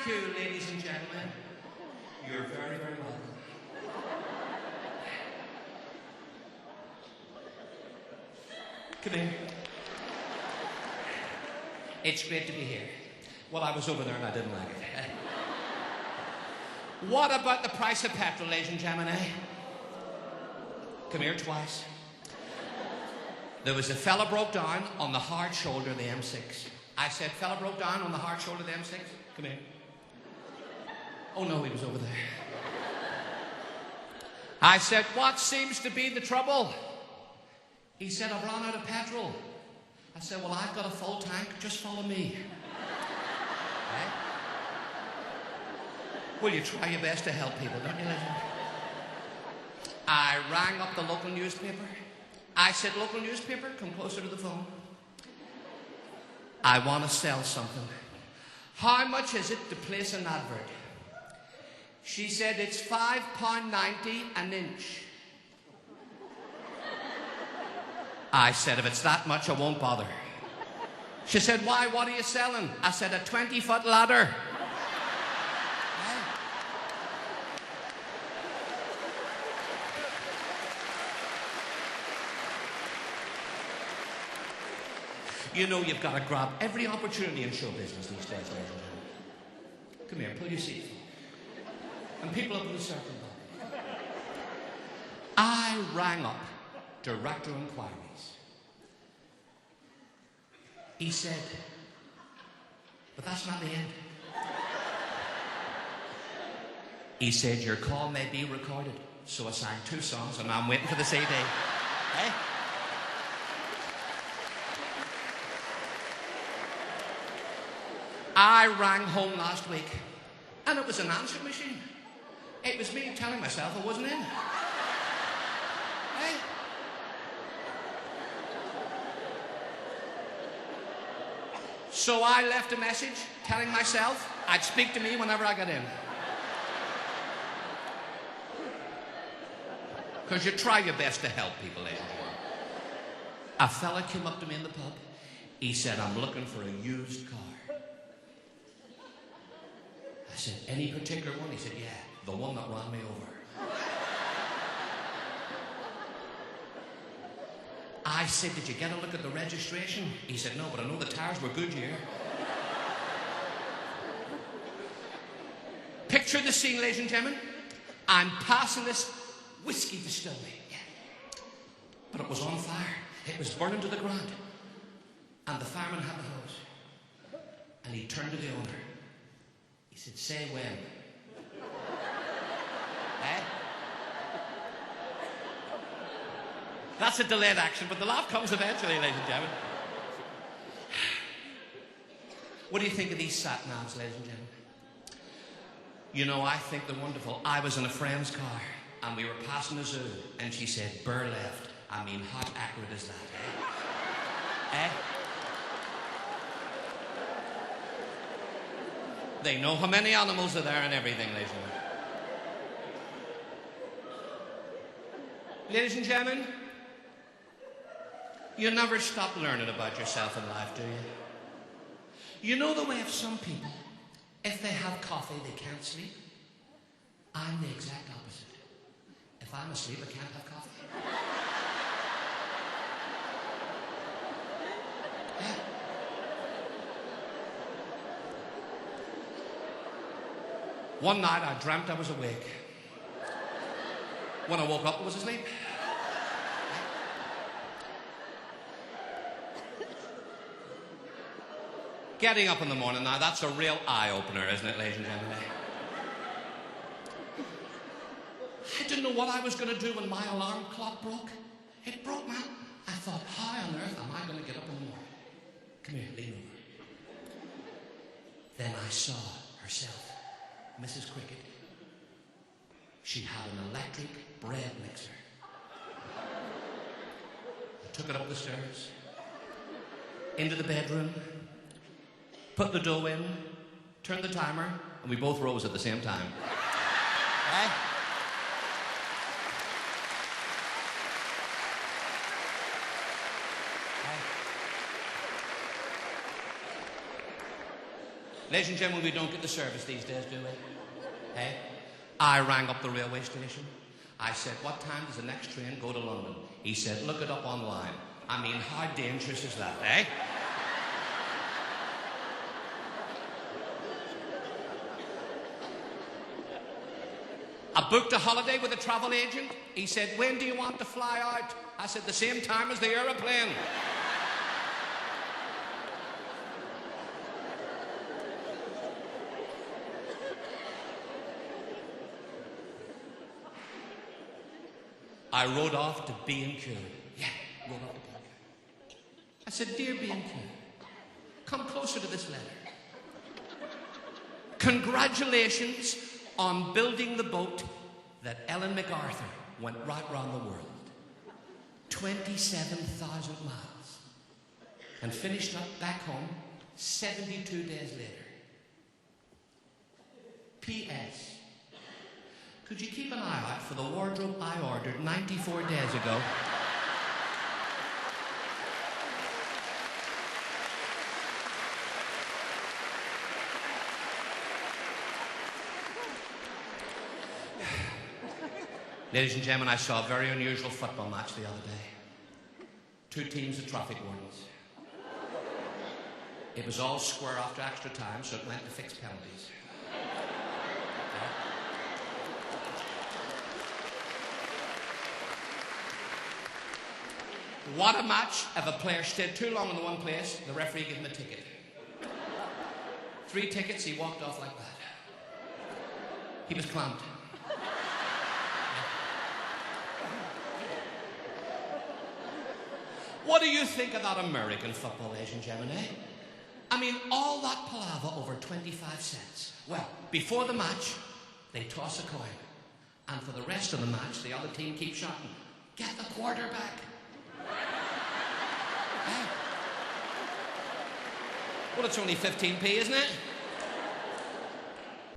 Thank you, ladies and gentlemen. You're very, very welcome. Come in. It's great to be here. Well, I was over there and I didn't like it. What about the price of petrol, ladies and gentlemen, eh? Come here twice. There was a fella broke down on the hard shoulder of the M6. I said, fella broke down on the hard shoulder of the M6? Come here. Oh no, he was over there. I said, what seems to be the trouble? He said, I've run out of petrol. I said, well, I've got a full tank. Just follow me. Right? Well, you try your best to help people, don't you, legend? I rang up the local newspaper. I said, local newspaper, come closer to the phone. I want to sell something. How much is it to place an advert? She said, it's £5.90 an inch. I said, if it's that much, I won't bother. She said, why? What are you selling? I said, a 20-foot ladder. You know you've got to grab every opportunity in show business these days, ladies and gentlemen. Come here, pull your seat. And people up in the circle. I rang up Director Inquiries. He said, but that's not the end. He said, your call may be recorded. So I sang 2 songs and I'm waiting for the CD. Eh? I rang home last week and it was an answering machine. It was me telling myself I wasn't in. Hey? So I left a message telling myself I'd speak to me whenever I got in. Because you try your best to help people, ladies and gentlemen. A fella came up to me in the pub. He said, I'm looking for a used car. I said, any particular one? He said, yeah, the one that ran me over. I said, did you get a look at the registration? He said, no, but I know the tires were Goodyear. Picture the scene, ladies and gentlemen. I'm passing this whiskey distillery. Yeah. But it was on fire. It was burning to the ground. And the fireman had the hose. And he turned to the owner. He said, say when. Eh? That's a delayed action, but the laugh comes eventually, ladies and gentlemen. What do you think of these sat-navs, ladies and gentlemen? You know, I think they're wonderful. I was in a friend's car, and we were passing a zoo, and she said, Burr left. I mean, how accurate is that, eh? Eh? They know how many animals are there and everything, ladies and gentlemen. Ladies and gentlemen, you never stop learning about yourself in life, do you? You know the way of some people, if they have coffee, they can't sleep. I'm the exact opposite. If I'm asleep, I can't have coffee. Yeah. One night I dreamt I was awake. When I woke up, I was asleep. Getting up in the morning now, that's a real eye-opener, isn't it, ladies and gentlemen? I didn't know what I was going to do when my alarm clock broke. It broke, man. I thought, how on earth am I going to get up in the morning? Come here, lean over. Then I saw herself, Mrs. Cricket. She had an electric bread mixer. I took it up the stairs, into the bedroom, put the dough in, turned the timer, and we both rose at the same time. Right? Ladies and gentlemen, we don't get the service these days, do we? Hey? I rang up the railway station. I said, what time does the next train go to London? He said, look it up online. I mean, how dangerous is that, eh? I booked a holiday with a travel agent. He said, when do you want to fly out? I said, the same time as the aeroplane. I rode off to B&Q. Yeah, rode off to B&Q. I said, dear B&Q, come closer to this letter. Congratulations on building the boat that Ellen MacArthur went right round the world. 27,000 miles. And finished up back home 72 days later. P.S. Could you keep an eye out for the wardrobe I ordered 94 days ago? Ladies and gentlemen, I saw a very unusual football match the other day. Two teams of traffic wardens. It was all square after extra time, so it went to fixed penalties. What a match. If a player stayed too long in the one place, the referee gave him a ticket. 3 tickets, he walked off like that. He was clamped. What do you think of that American football, ladies and gentlemen, eh? I mean, all that palaver over 25 cents. Well, before the match, they toss a coin. And for the rest of the match, the other team keeps shouting, get the quarterback. Hey. Well, it's only 15p, isn't it?